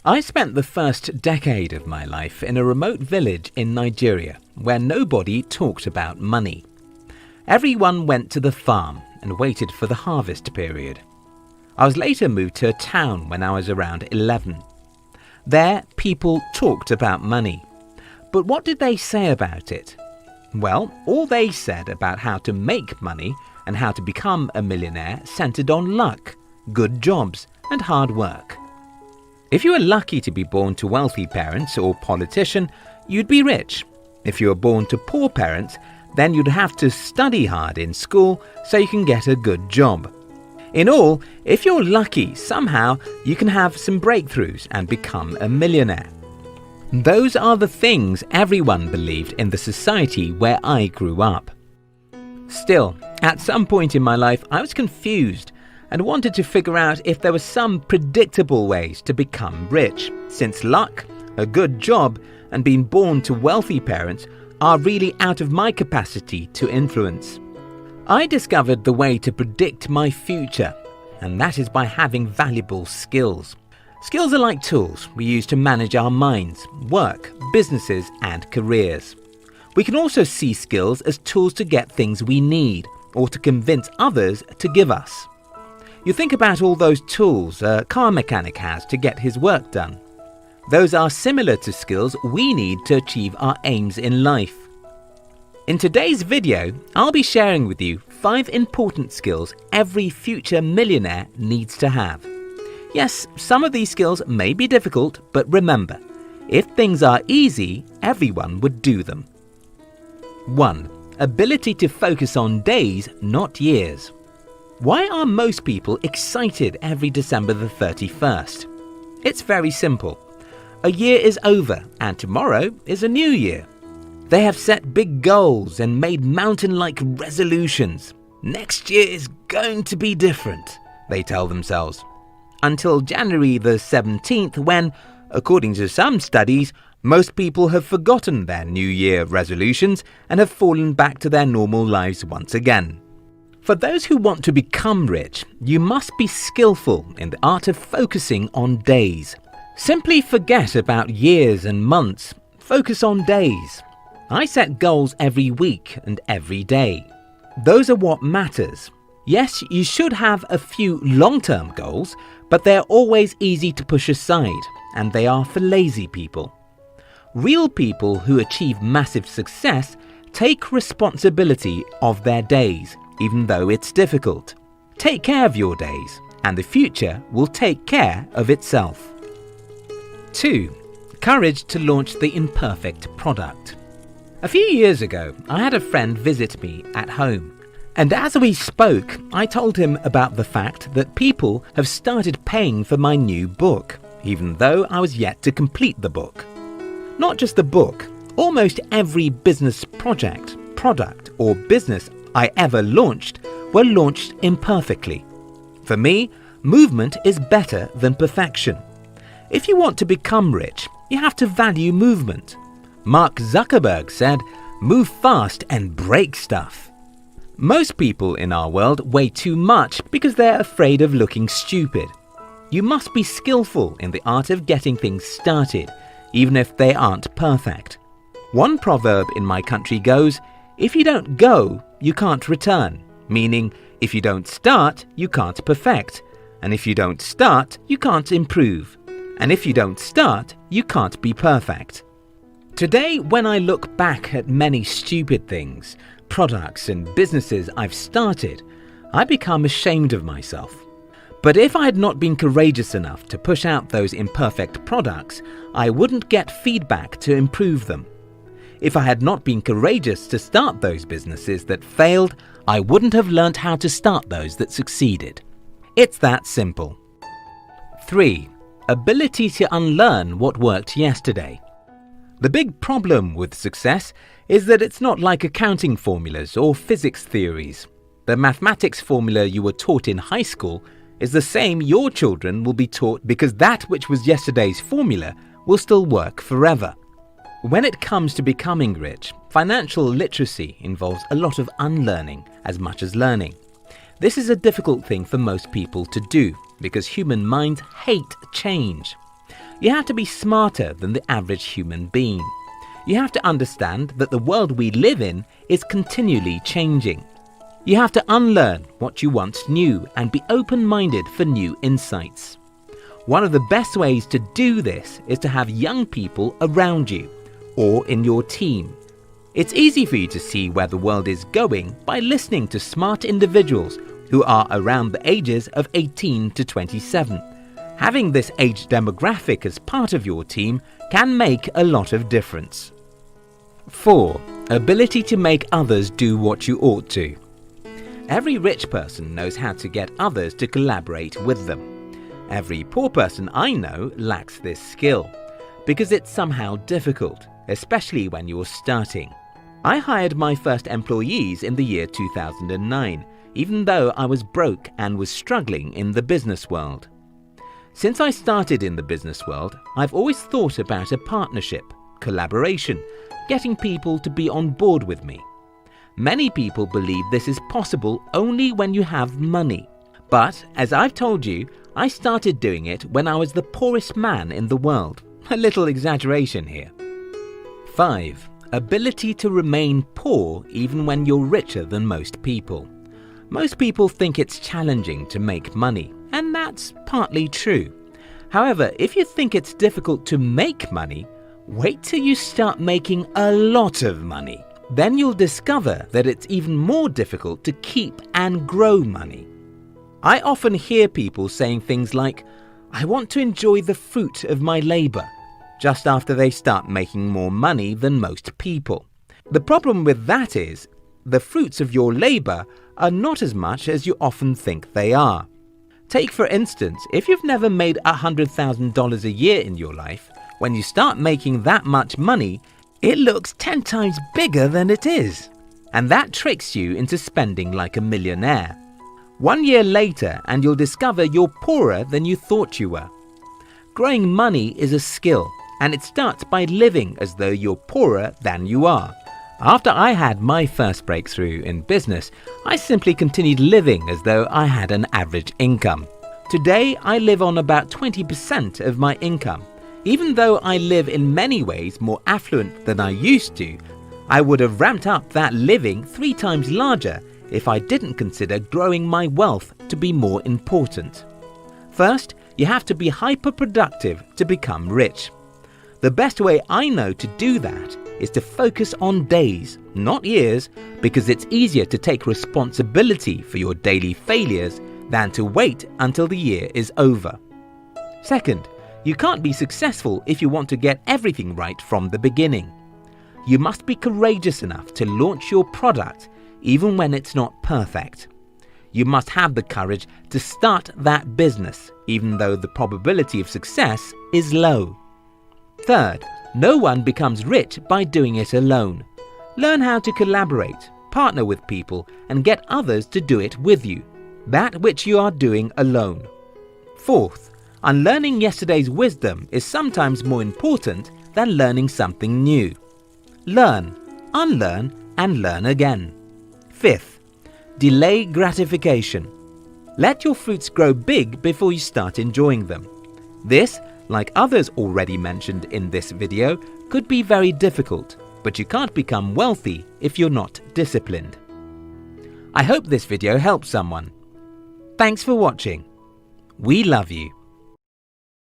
I spent the first decade of my life in a remote village in Nigeria where nobody talked about money. Everyone went to the farm and waited for the harvest period. I was later moved to a town when I was around 11. There, people talked about money. But what did they say about it? Well, all they said about how to make money and how to become a millionaire centered on luck, good jobs, and hard work. If you were lucky to be born to wealthy parents or politician, you'd be rich. If you were born to poor parents, then you'd have to study hard in school so you can get a good job. In all, if you're lucky, somehow you can have some breakthroughs and become a millionaire. Those are the things everyone believed in the society where I grew up. Still, at some point in my life, I was confused and wanted to figure out if there were some predictable ways to become rich, since luck, a good job, and being born to wealthy parents are really out of my capacity to influence. I discovered the way to predict my future, and that is by having valuable skills. Skills are like tools we use to manage our minds, work, businesses, and careers. We can also see skills as tools to get things we need or to convince others to give us. You think about all those tools a car mechanic has to get his work done. Those are similar to skills we need to achieve our aims in life. In today's video, I'll be sharing with you 5 important skills every future millionaire needs to have. Yes, some of these skills may be difficult, but remember, if things are easy, everyone would do them. 1. Ability to focus on days, not years. Why are most people excited every December the 31st? It's very simple. A year is over and tomorrow is a new year. They have set big goals and made mountain-like resolutions. Next year is going to be different, they tell themselves. Until January the 17th when, according to some studies, most people have forgotten their New Year resolutions and have fallen back to their normal lives once again. For those who want to become rich, you must be skillful in the art of focusing on days. Simply forget about years and months. Focus on days. I set goals every week and every day. Those are what matters. Yes, you should have a few long-term goals, but they're always easy to push aside, and they are for lazy people. Real people who achieve massive success take responsibility of their days, even though it's difficult. Take care of your days, and the future will take care of itself. 2. Courage to launch the imperfect product. A few years ago, I had a friend visit me at home, and as we spoke, I told him about the fact that people have started paying for my new book, even though I was yet to complete the book. Not just the book, almost every business project, product, or business I ever launched were launched imperfectly. For me, movement is better than perfection. If you want to become rich, you have to value movement. Mark Zuckerberg said, "Move fast and break stuff." Most people in our world weigh too much because they're afraid of looking stupid. You must be skillful in the art of getting things started, even if they aren't perfect. One proverb in my country goes, "If you don't go, you can't return," meaning if you don't start, you can't perfect, and if you don't start, you can't improve, and if you don't start, you can't be perfect. Today, when I look back at many stupid things, products and businesses I've started, I become ashamed of myself. But if I had not been courageous enough to push out those imperfect products, I wouldn't get feedback to improve them. If I had not been courageous to start those businesses that failed, I wouldn't have learnt how to start those that succeeded. It's that simple. 3. Ability to unlearn what worked yesterday. The big problem with success is that it's not like accounting formulas or physics theories. The mathematics formula you were taught in high school is the same your children will be taught because that which was yesterday's formula will still work forever. When it comes to becoming rich, financial literacy involves a lot of unlearning as much as learning. This is a difficult thing for most people to do because human minds hate change. You have to be smarter than the average human being. You have to understand that the world we live in is continually changing. You have to unlearn what you once knew and be open-minded for new insights. One of the best ways to do this is to have young people around you or in your team. It's easy for you to see where the world is going by listening to smart individuals who are around the ages of 18 to 27. Having this age demographic as part of your team can make a lot of difference. 4. Ability to make others do what you ought to. Every rich person knows how to get others to collaborate with them. Every poor person I know lacks this skill because it's somehow difficult, especially when you're starting. I hired my first employees in the year 2009, even though I was broke and was struggling in the business world. Since I started in the business world, I've always thought about a partnership, collaboration, getting people to be on board with me. Many people believe this is possible only when you have money. But, as I've told you, I started doing it when I was the poorest man in the world. A little exaggeration here. 5. Ability to remain poor even when you're richer than most people. Most people think it's challenging to make money, and that's partly true. However, if you think it's difficult to make money, wait till you start making a lot of money. Then you'll discover that it's even more difficult to keep and grow money. I often hear people saying things like, "I want to enjoy the fruit of my labor," just after they start making more money than most people. The problem with that is, the fruits of your labor are not as much as you often think they are. Take for instance, if you've never made $100,000 a year in your life, when you start making that much money, it looks 10 times bigger than it is. And that tricks you into spending like a millionaire. 1 year later and you'll discover you're poorer than you thought you were. Growing money is a skill, and it starts by living as though you're poorer than you are. After I had my first breakthrough in business, I simply continued living as though I had an average income. Today, I live on about 20% of my income. Even though I live in many ways more affluent than I used to, I would have ramped up that living 3 times larger if I didn't consider growing my wealth to be more important. First, you have to be hyper-productive to become rich. The best way I know to do that is to focus on days, not years, because it's easier to take responsibility for your daily failures than to wait until the year is over. Second, you can't be successful if you want to get everything right from the beginning. You must be courageous enough to launch your product even when it's not perfect. You must have the courage to start that business even though the probability of success is low. Third, no one becomes rich by doing it alone. Learn how to collaborate, partner with people, and get others to do it with you, that which you are doing alone. Fourth, unlearning yesterday's wisdom is sometimes more important than learning something new. Learn, unlearn, and learn again. Fifth, delay gratification. Let your fruits grow big before you start enjoying them. This, like others already mentioned in this video, could be very difficult, but you can't become wealthy if you're not disciplined. I hope this video helped someone. Thanks for watching. We love you.